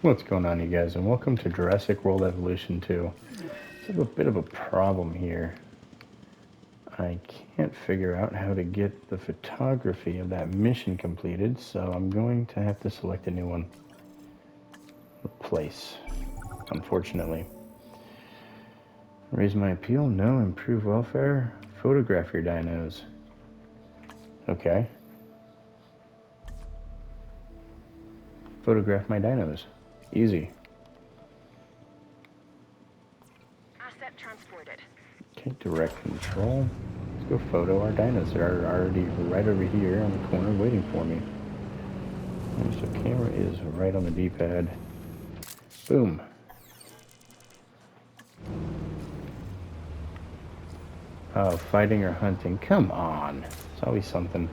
What's going on, you guys, and welcome to Jurassic World Evolution 2. I have a bit of a problem here. I can't figure out how to get the photography of that mission completed, so I'm going to have to select a new one. Replace, unfortunately. Raise my appeal? No. Improve welfare? Photograph your dinos. Okay. Photograph my dinos. Easy. Asset transported. Okay, direct control. Let's go photo our dinos. They're already right over here on the corner waiting for me. And so camera is right on the D-pad. Boom. Oh, fighting or hunting. Come on. It's always something.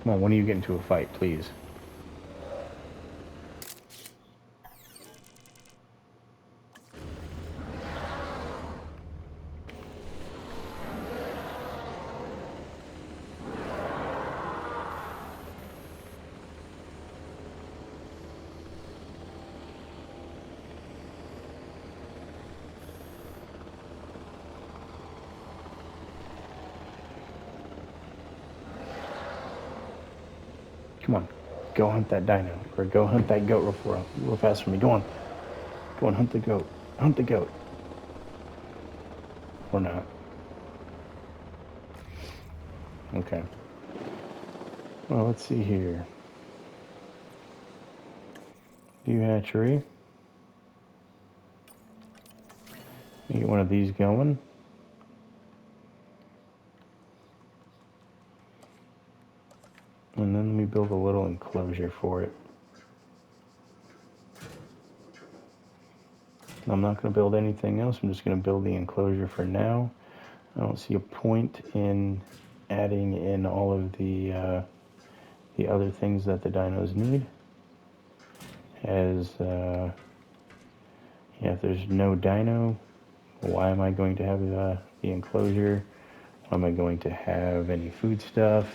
Come on, when do you get into a fight, please? Come on. Go hunt that dino. Or go hunt that goat real fast for me. Go on. Go on, hunt the goat. Hunt the goat. Or not. Okay. Well, let's see here. View hatchery. Get one of these going. And then let me build a little enclosure for it. I'm not going to build anything else. I'm just going to build the enclosure for now. I don't see a point in adding in all of the other things that the dinos need. As yeah, if there's no dino, why am I going to have the enclosure? Why am I going to have any food stuff?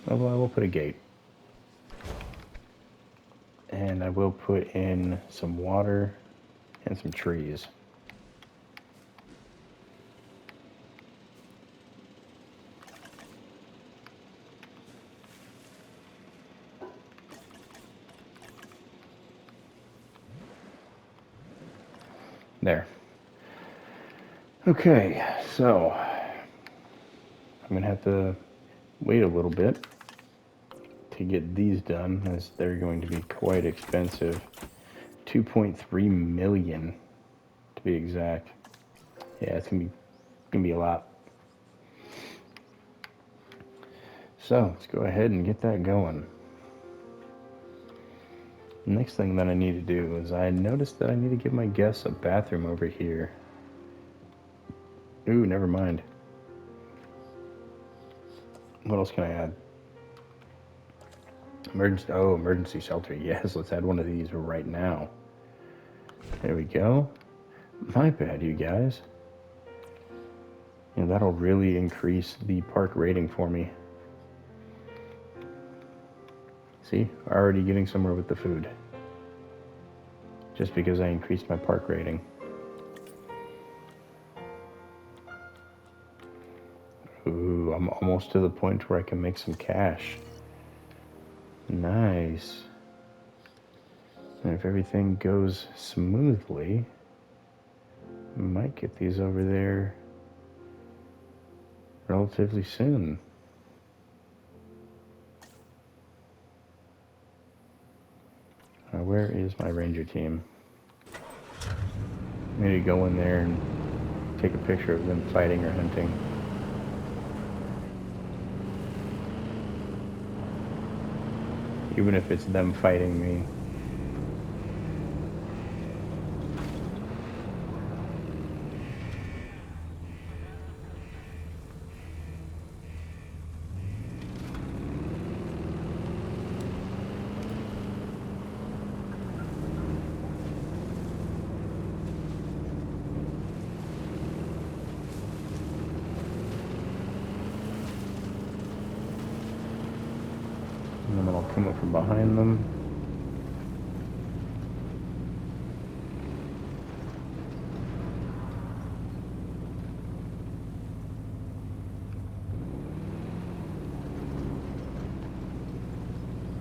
Although I will put a gate. And I will put in some water and some trees. There. Okay, so I'm gonna have to wait a little bit to get these done, as they're going to be quite expensive. 2.3 million to be exact. Yeah, it's gonna be a lot. So let's go ahead and get that going. Next thing that I need to do is I noticed that I need to give my guests a bathroom over here. Ooh, never mind. What else can I add? Emergency shelter. Yes, let's add one of these right now. There we go. My bad, you guys. Yeah, that'll really increase the park rating for me. See, already getting somewhere with the food. Just because I increased my park rating. Ooh, I'm almost to the point where I can make some cash. Nice. And if everything goes smoothly, I might get these over there relatively soon. Where is my ranger team? I need to go in there and take a picture of them fighting or hunting. Even if it's them fighting me. And then I'll come up from behind them.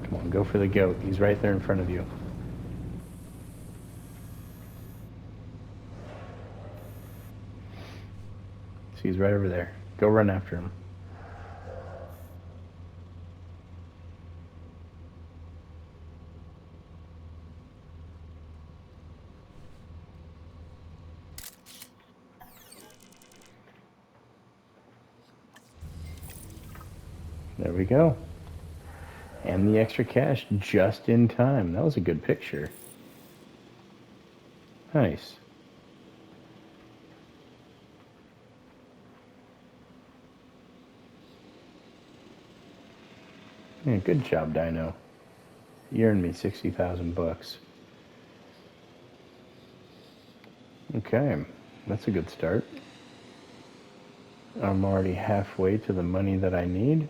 Come on, go for the goat. He's right there in front of you. See, he's right over there. Go run after him. There we go. And the extra cash just in time. That was a good picture. Nice. Yeah, good job, Dino. You earned me 60,000 bucks. Okay, that's a good start. I'm already halfway to the money that I need.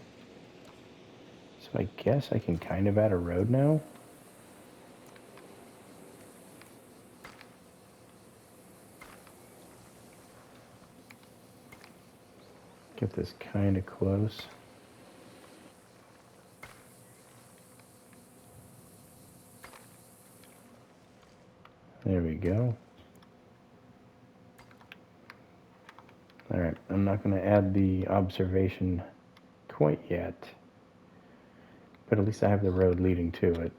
So I guess I can kind of add a road now. Get this kind of close. There we go. Alright, I'm not going to add the observation quite yet. But at least I have the road leading to it.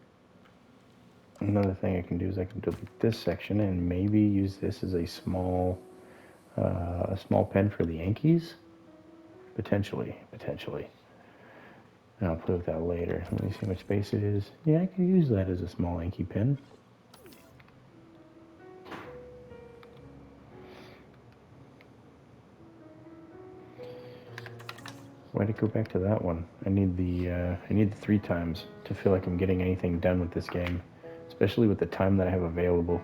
Another thing I can do is I can delete this section and maybe use this as a small pen for the Yankees. Potentially. And I'll play with that later. Let me see how much space it is. Yeah, I could use that as a small Yankee pen. Why'd it go back to that one? I need the 3 times to feel like I'm getting anything done with this game, especially with the time that I have available,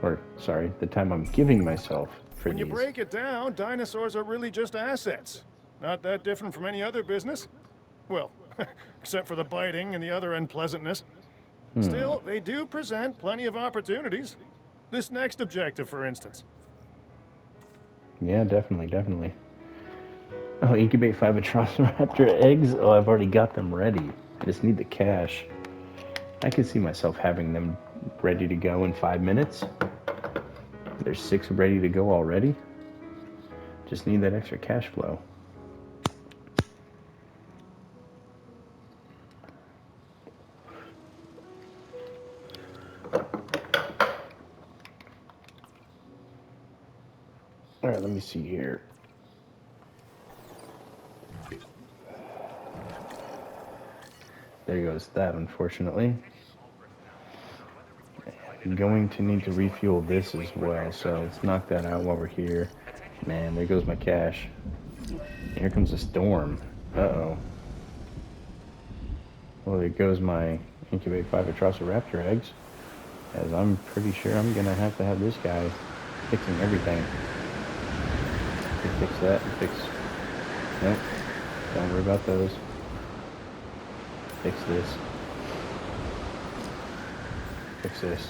or sorry, the time I'm giving myself for When you these. break it down, dinosaurs are really just assets. Not that different from any other business. Well, except for the biting and the other unpleasantness. Still, they do present plenty of opportunities. This next objective, for instance. Yeah, definitely. Oh, incubate 5 Atrociraptor eggs? Oh, I've already got them ready. I just need the cash. I could see myself having them ready to go in 5 minutes. There's 6 ready to go already. Just need that extra cash flow. Alright, let me see here. There goes that, unfortunately. I'm going to need to refuel this as well, so let's knock that out while we're here. Man, there goes my cash. Here comes a storm. Uh-oh. Well, there goes my incubate 5 Atrociraptor eggs, as I'm pretty sure I'm going to have this guy fixing everything. Fix that, fix... Nope. Don't worry about those. Fix this. Fix this.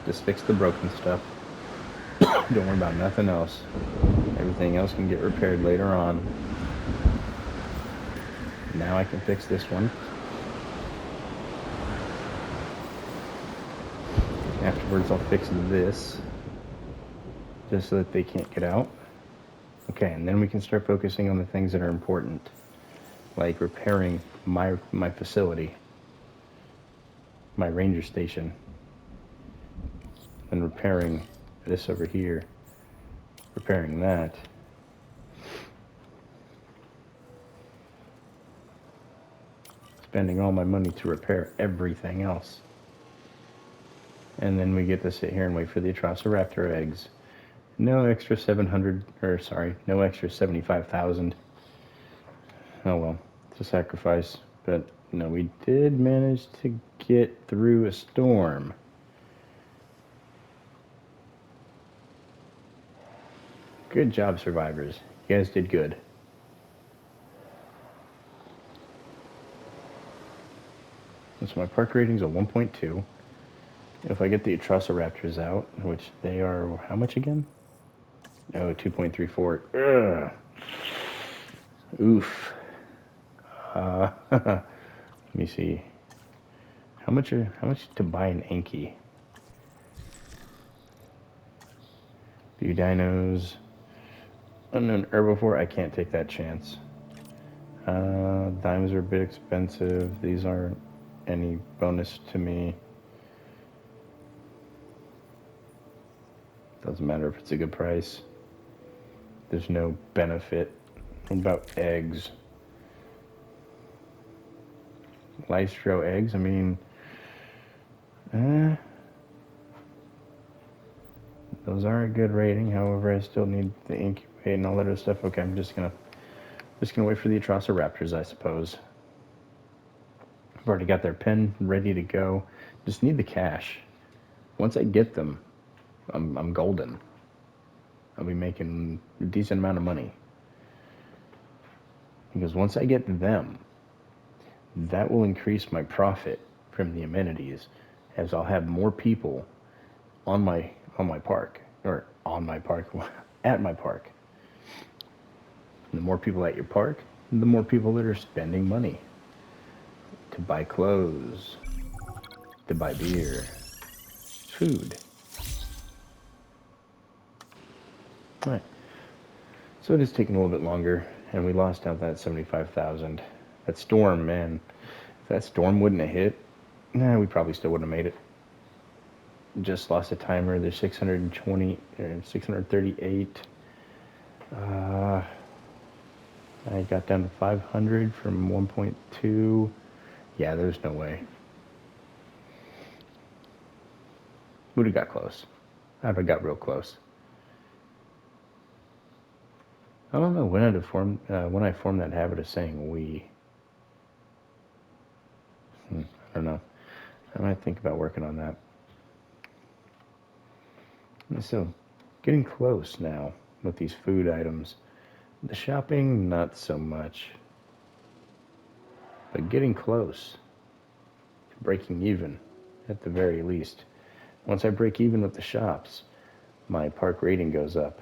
Just fix the broken stuff. Don't worry about nothing else. Everything else can get repaired later on. Now I can fix this one. Afterwards I'll fix this, just so that they can't get out. Okay, and then we can start focusing on the things that are important, like repairing my facility, my ranger station, and repairing this over here, repairing that. Spending all my money to repair everything else. And then we get to sit here and wait for the Atrociraptor eggs. No extra 700, or sorry, no extra 75,000. Oh well, it's a sacrifice. But no, we did manage to get through a storm. Good job, survivors. You guys did good. So my park rating's a 1.2. If I get the Atrociraptors out, which they are, how much again? Oh, 2.34. Ugh. Oof. Let me see. How much to buy an Anki? Few dinos. Unknown herbivore, I can't take that chance. Dimes are a bit expensive. These aren't any bonus to me. Doesn't matter if it's a good price. There's no benefit. What about eggs? Lystro eggs, I mean, those are a good rating. However, I still need the incubate and all that other stuff. Okay, I'm just gonna wait for the Atrociraptors, I suppose. I've already got their pen ready to go. Just need the cash. Once I get them, I'm golden. I'll be making a decent amount of money. Because once I get them, that will increase my profit from the amenities, as I'll have more people on my park, or on my park, at my park. And the more people at your park, the more people that are spending money to buy clothes, to buy beer, food. All right. So it is taking a little bit longer, and we lost out that 75,000. That storm, man. If that storm wouldn't have hit, we probably still wouldn't have made it. Just lost a timer. There's 620 or 638. I got down to 500 from 1.2. Yeah, there's no way. Would have got close. I'd have got real close. I don't know when I formed that habit of saying we. I don't know. I might think about working on that. So, getting close now with these food items. The shopping, not so much. But getting close to breaking even, at the very least. Once I break even with the shops, my park rating goes up.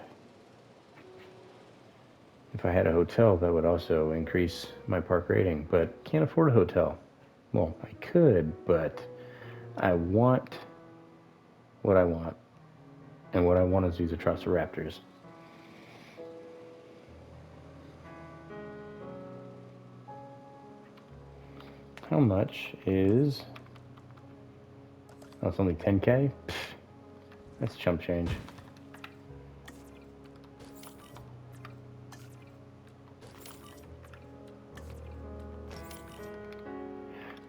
If I had a hotel, that would also increase my park rating, but can't afford a hotel. Well, I could, but I want what I want. And what I want is these Atrociraptors. How much is... Oh, it's only 10K? Pfft, that's chump change.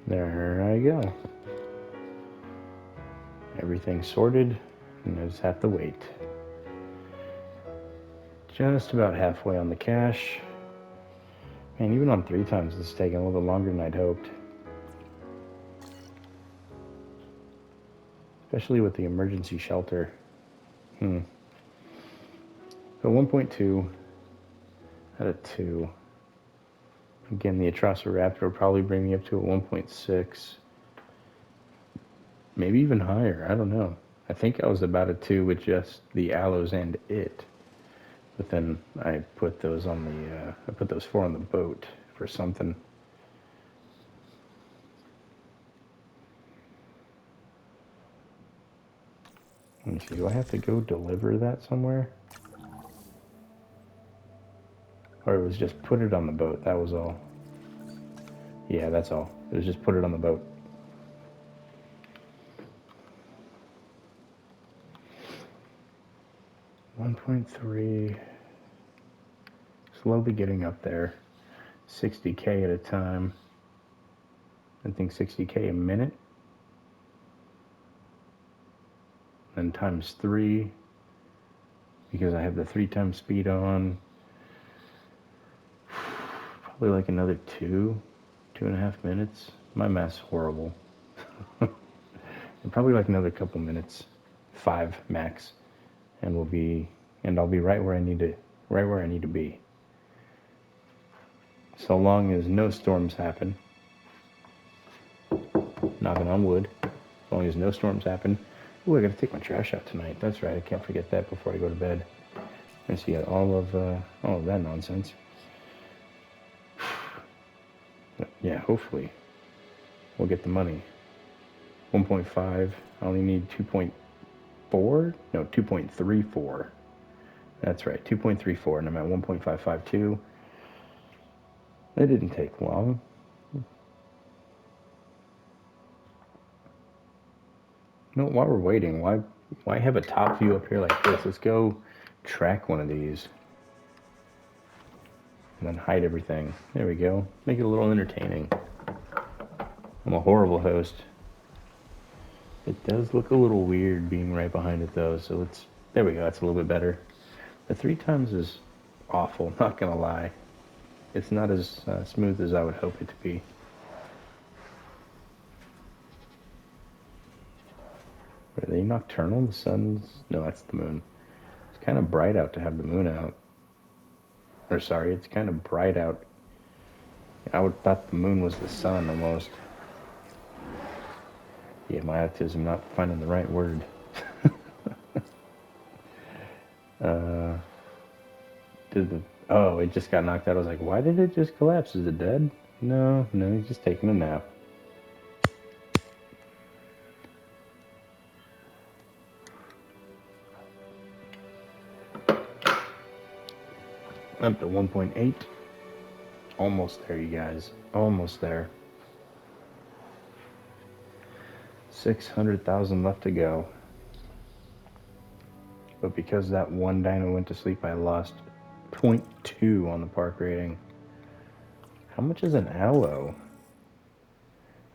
There I go. Everything's sorted, and I just have to wait. Just about halfway on the cash. Man, even on 3 times, it's taking a little bit longer than I'd hoped. Especially with the emergency shelter. So 1.2 out of 2. Again, the Atrociraptor will probably bring me up to a 1.6. Maybe even higher, I don't know. I think I was about a 2 with just the aloes and it. But then I put those on the, I put those 4 on the boat for something. Let me see, do I have to go deliver that somewhere? Or it was just put it on the boat, that was all. Yeah, that's all. It was just put it on the boat. $1.3. Slowly getting up there. 60K at a time. I think 60K a minute. Then times 3. Because I have the 3 times speed on. Probably like another 2.5 minutes. My math's horrible. And probably like another couple minutes. 5 max. And I'll be right where I need to be. So long as no storms happen. knocking on wood. As long as no storms happen. Ooh, I gotta take my trash out tonight. That's right, I can't forget that before I go to bed. And see all of that nonsense. But yeah, hopefully we'll get the money. 1.5. I only need 2.4? No, 2.34. That's right, 2.34, and I'm at 1.552. It didn't take long. No, while we're waiting, why have a top view up here like this? Let's go track one of these. And then hide everything. There we go. Make it a little entertaining. I'm a horrible host. It does look a little weird being right behind it though, so let's... There we go, that's a little bit better. The 3 times is awful, not gonna lie. It's not as smooth as I would hope it to be. Are they nocturnal? The sun's... No, that's the moon. It's kind of bright out to have the moon out. Or sorry, it's kind of bright out. I would thought the moon was the sun almost. Yeah, my autism not finding the right word. Oh, it just got knocked out. I was like, why did it just collapse? Is it dead? No, he's just taking a nap. Up to 1.8. Almost there, you guys. Almost there. 600,000 left to go. But because that one dino went to sleep, I lost 0.2 on the park rating. How much is an aloe?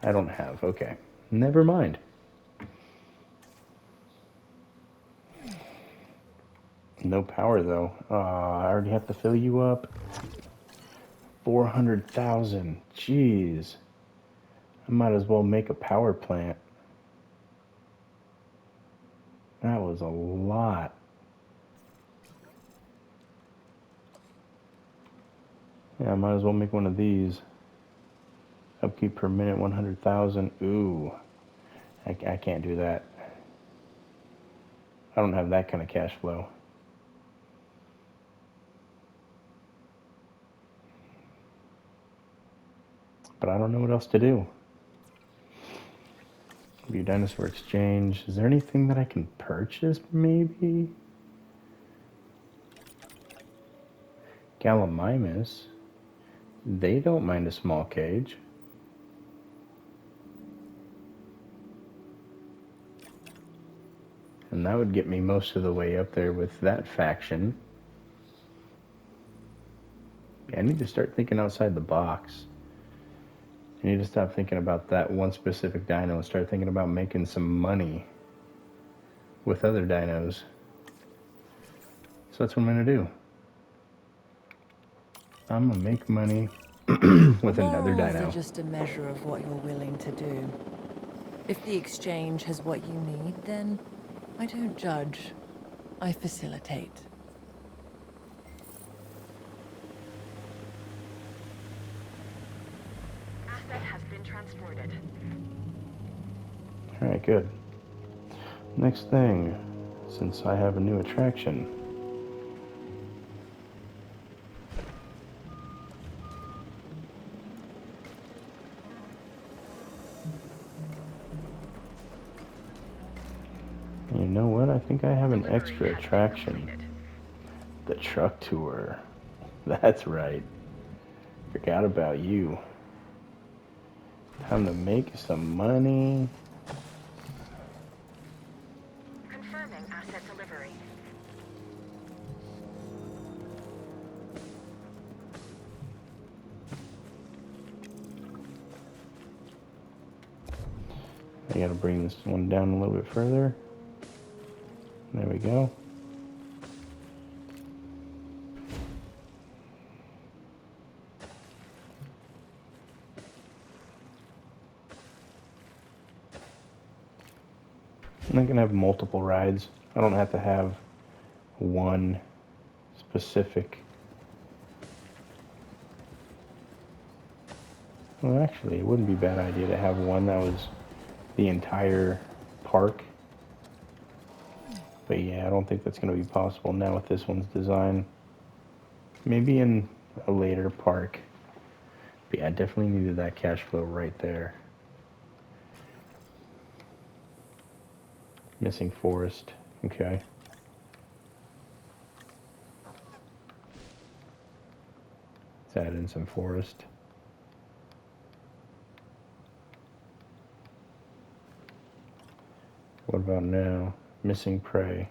I don't have. Okay. Never mind. No power, though. I already have to fill you up. 400,000. Jeez. I might as well make a power plant. That was a lot. Yeah, I might as well make one of these. Upkeep per minute, 100,000. Ooh. I can't do that. I don't have that kind of cash flow. But I don't know what else to do. View dinosaur exchange. Is there anything that I can purchase, maybe? Gallimimus. They don't mind a small cage. And that would get me most of the way up there with that faction. Yeah, I need to start thinking outside the box. I need to stop thinking about that one specific dino and start thinking about making some money with other dinos. So that's what I'm going to do. I'm going to make money with another Morals dino. are just a measure of what you're willing to do. If the exchange has what you need, then I don't judge. I facilitate. Asset has been transported. Alright, good. Next thing, since I have a new attraction. You know what? I think I have an extra attraction. The truck tour. That's right. Forgot about you. Time to make some money. Confirming asset delivery. I gotta bring this one down a little bit further. There we go. And I can have multiple rides. I don't have to have one specific. Well, actually, it wouldn't be a bad idea to have one that was the entire park. But yeah, I don't think that's going to be possible now with this one's design. Maybe in a later park. But yeah, I definitely needed that cash flow right there. Missing forest. Okay. Let's add in some forest. What about now? Missing prey.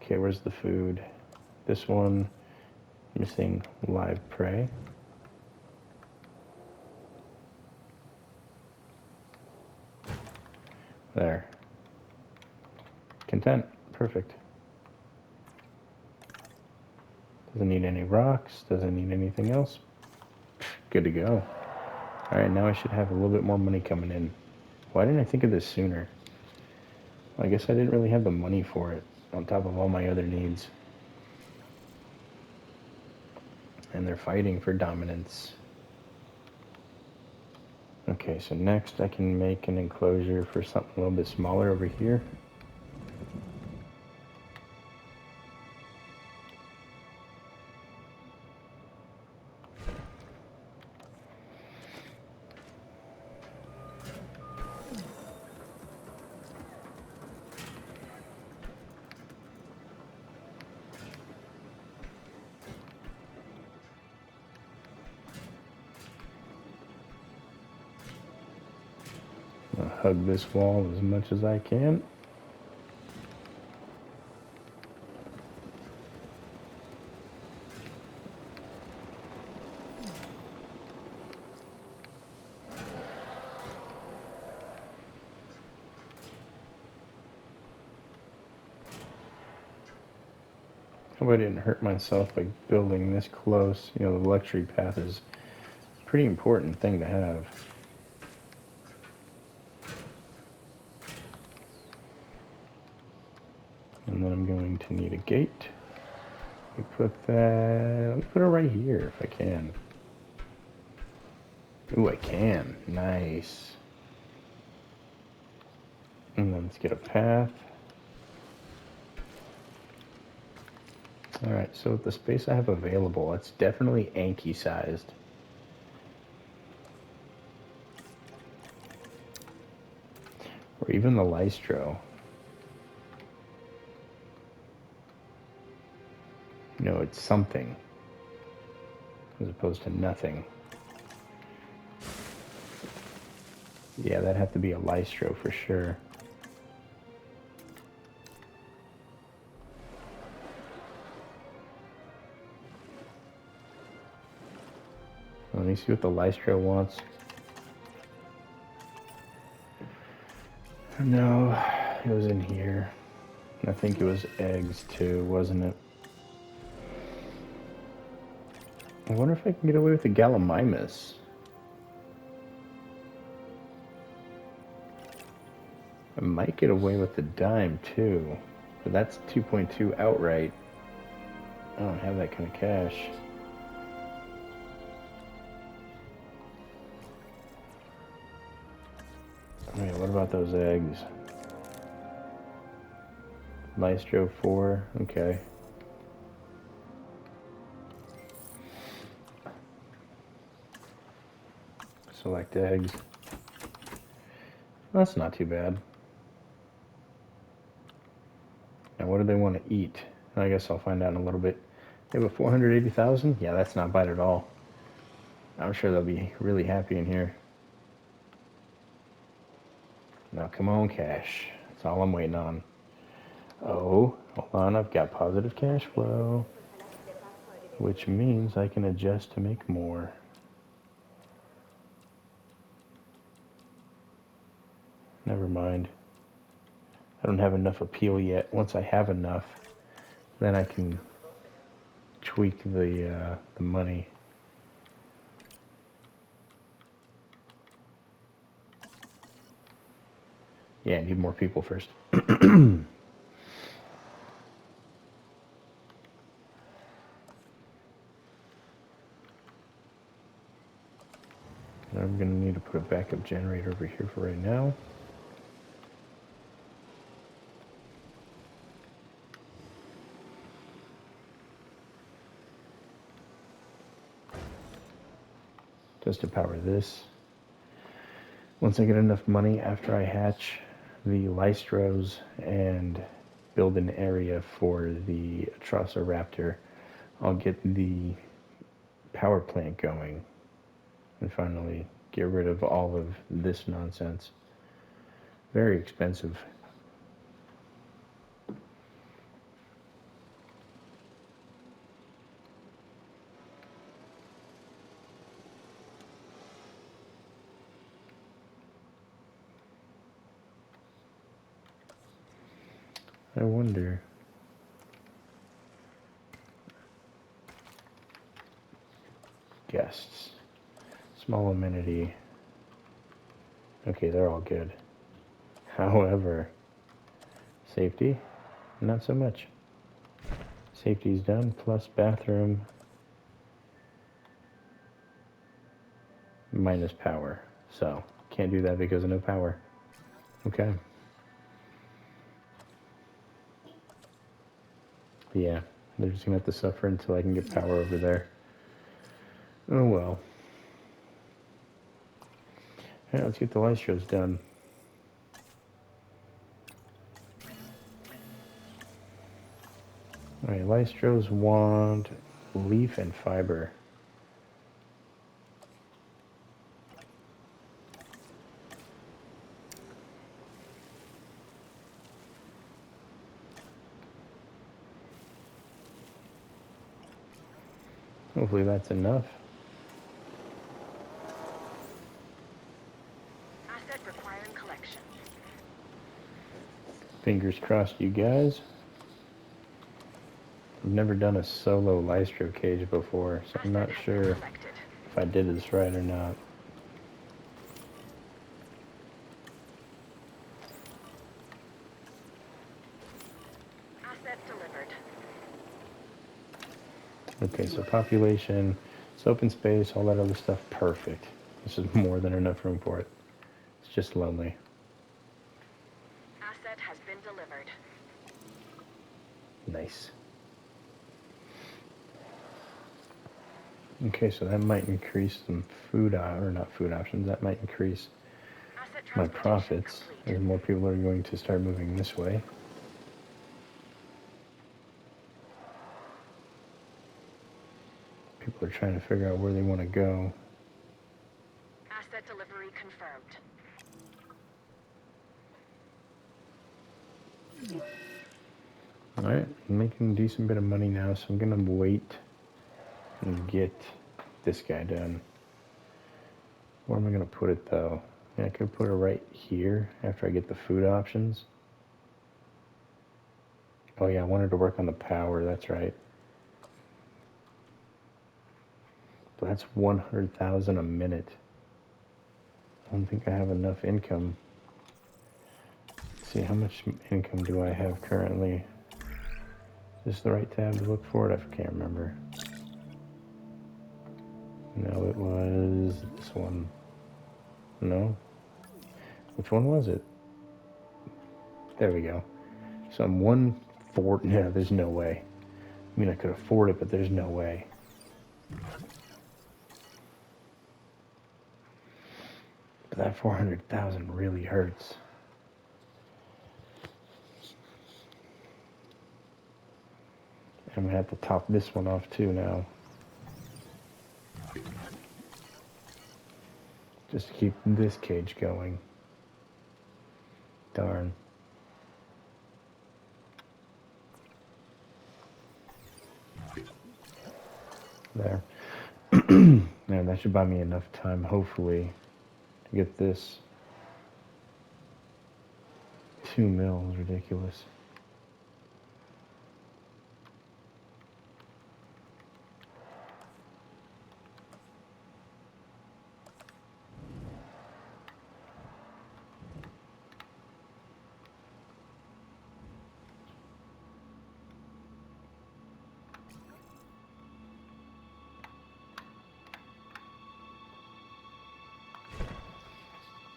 Okay, where's the food? This one, missing live prey. There. Content. Perfect. Doesn't need any rocks. Doesn't need anything else. Good to go. Alright, now I should have a little bit more money coming in. Why didn't I think of this sooner? Well, I guess I didn't really have the money for it, on top of all my other needs. And they're fighting for dominance. Okay, so next I can make an enclosure for something a little bit smaller over here. I'll hug this wall as much as I can. Hope I didn't hurt myself by building this close. You know, the luxury path is a pretty important thing to have. And then I'm going to need a gate. Let me put it right here if I can. Ooh, I can. Nice. And then let's get a path. Alright, so with the space I have available, it's definitely Anki sized. Or even the Lystro. You know, it's something. As opposed to nothing. Yeah, that'd have to be a Lystro for sure. Let me see what the Lystro wants. No, it was in here. I think it was eggs too, wasn't it? I wonder if I can get away with the Gallimimus. I might get away with the dime too, but that's 2.2 outright. I don't have that kind of cash. Wait, what about those eggs? Maestro 4, okay. Select eggs. That's not too bad. Now what do they want to eat? I guess I'll find out in a little bit. They have a 480,000? Yeah, that's not bad at all. I'm sure they'll be really happy in here. Now come on, cash. That's all I'm waiting on. Oh, hold on, I've got positive cash flow. Which means I can adjust to make more. Never mind. I don't have enough appeal yet. Once I have enough, then I can tweak the money. Yeah, I need more people first. I'm gonna need to put a backup generator over here for right now. just to power this. Once I get enough money after I hatch the Lystros and build an area for the Atrociraptor, I'll get the power plant going and finally get rid of all of this nonsense. Very expensive. I wonder. Guests. Small amenity. Okay, they're all good. However, safety, not so much. Safety's done, plus bathroom, minus power. So, can't do that because of no power. Okay. Yeah, they're just gonna have to suffer until I can get power over there. Oh well. Alright, let's get the light shows done. Alright, Lystros want leaf and fiber. Hopefully that's enough. Asset requiring collection. Fingers crossed, you guys. I've never done a solo Lystro cage before, so I'm not sure if I did this right or not. Asset delivered. Okay, so population, it's open space, all that other stuff, perfect. This is more than enough room for it. It's just lonely. Asset has been delivered. Nice. Okay, so that might increase some food, or not food options, that might increase Asset my transportation profits complete. as more people are going to start moving this way. People are trying to figure out where they want to go. Asset delivery confirmed. Alright, I'm making a decent bit of money now, so I'm gonna wait and get this guy done. Where am I gonna put it though? Yeah, I could put it right here after I get the food options. Oh yeah, I wanted to work on the power, that's right. But that's 100,000 a minute. I don't think I have enough income. Let's see, how much income do I have currently? Is this the right tab to look for it? I can't remember. No, it was this one. No? Which one was it? There we go. So I'm 140. No, there's no way. I mean, I could afford it, but there's no way. But that 400,000 really hurts. I'm gonna have to top this one off too now. Just to keep this cage going. Darn. There. Man, that should buy me enough time, hopefully, to get this. 2 mil is ridiculous.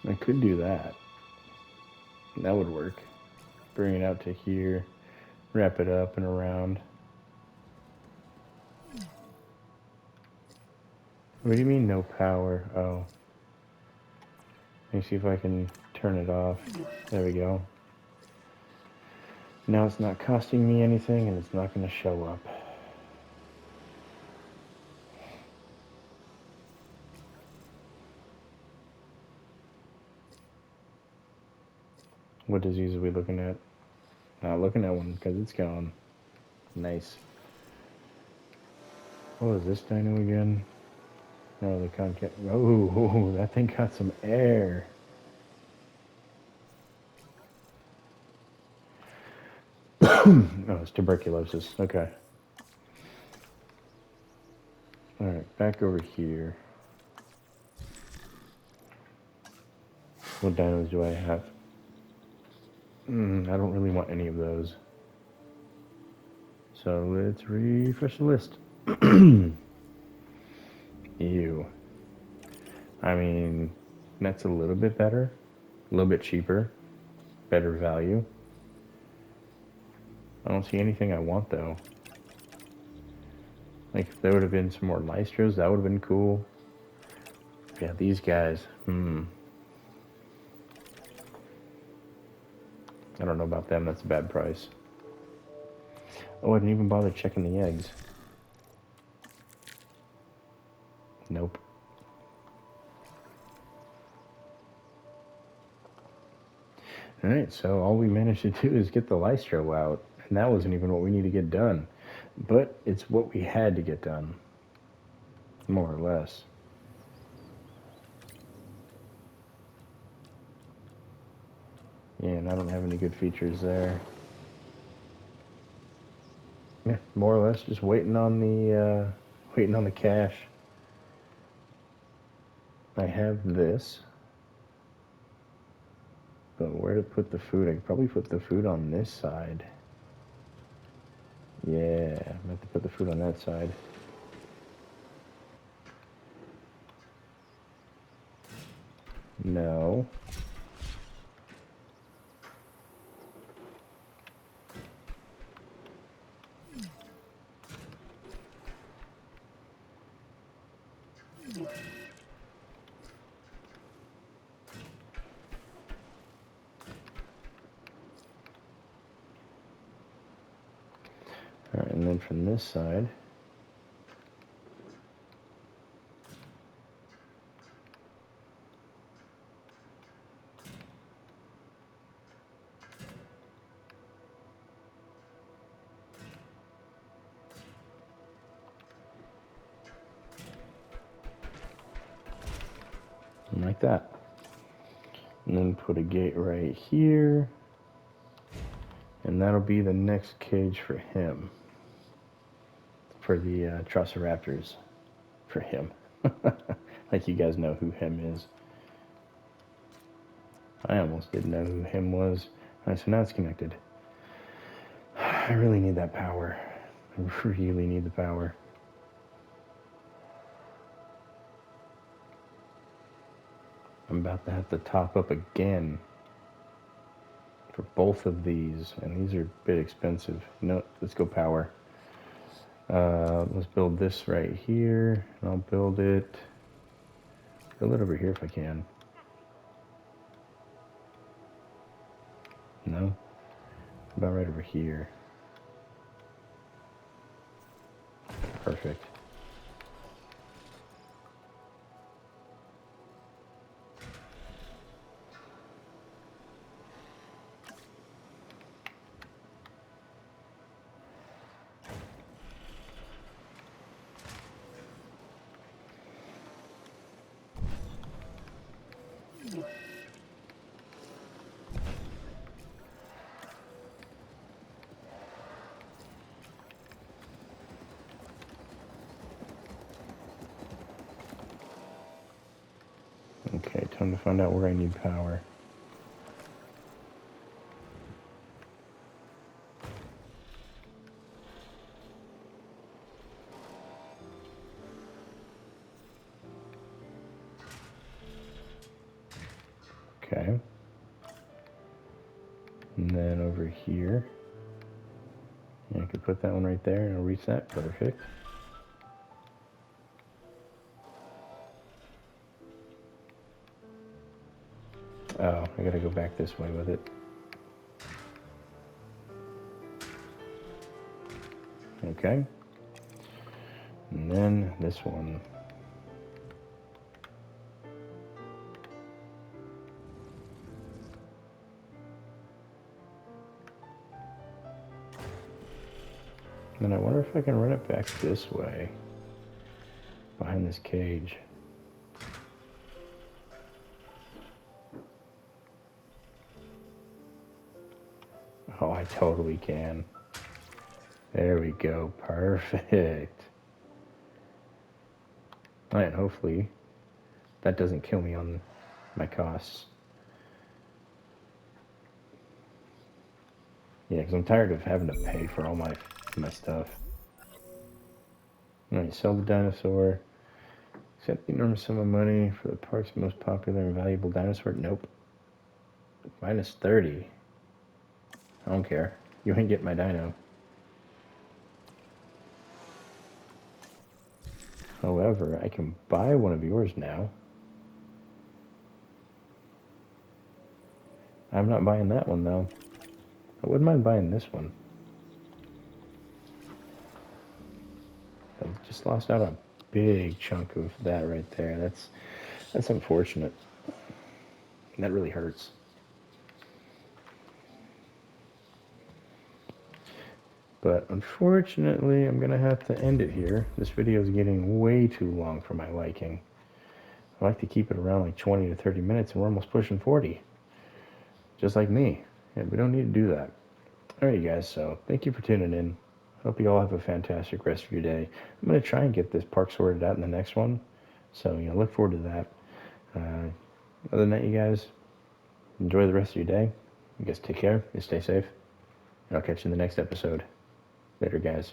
I could do that. That would work. Bring it out to here, wrap it up and around. What do you mean no power? Oh. Let me see if I can turn it off. There we go. Now it's not costing me anything and it's not going to show up. What disease are we looking at? Not looking at one because it's gone. Nice. What was this dino again? Oh, the concat. Oh, that thing got some air. Oh, it's tuberculosis. Okay. Alright, back over here. What dinos do I have? I don't really want any of those. So let's refresh the list. Ew. I mean, that's a little bit better. A little bit cheaper. Better value. I don't see anything I want though. Like if there would have been some more Lystros, that would have been cool. Yeah, these guys. I don't know about them. That's a bad price. Oh, I didn't even bother checking the eggs. Nope. Alright, so all we managed to do is get the Lystro out. And that wasn't even what we need to get done. But it's what we had to get done. More or less. Yeah, and I don't have any good features there. Yeah, more or less just waiting on the cash. I have this. But where to put the food? I could probably put the food on this side. Yeah, I have to put the food on that side. No. Alright, and then from this side, like that. And then put a gate right here. And that'll be the next cage for him. For the Trosiraptors. For him. Like you guys know who him is. I almost didn't know who him was. Alright, so now it's connected. I really need that power. I really need the power. I'm about to have to top up again for both of these, and these are a bit expensive. No, let's go power. Let's build this right here, and I'll build it over here if I can. No? About right over here. Perfect. Okay, time to find out where I need power. Okay. And then over here, yeah, I could put that one right there and I'll reach that. Perfect. Oh, I gotta go back this way with it. Okay. And then this one. And I wonder if I can run it back this way, behind this cage. Oh, I totally can. There we go. Perfect. Alright, hopefully that doesn't kill me on my costs. Yeah, because I'm tired of having to pay for all my stuff. Alright, sell the dinosaur. Accept the enormous sum of money for the park's most popular and valuable dinosaur. Nope. Minus 30. I don't care. You ain't get my dino. However, I can buy one of yours now. I'm not buying that one though. I wouldn't mind buying this one. I just lost out on a big chunk of that right there. That's unfortunate. That really hurts. But unfortunately, I'm gonna have to end it here. This video is getting way too long for my liking. I like to keep it around like 20 to 30 minutes, and we're almost pushing 40. Just like me. Yeah, we don't need to do that. Alright guys, so thank you for tuning in. Hope you all have a fantastic rest of your day. I'm going to try and get this park sorted out in the next one. So, look forward to that. Other than that, you guys, enjoy the rest of your day. You guys take care. You stay safe. And I'll catch you in the next episode. Later, guys.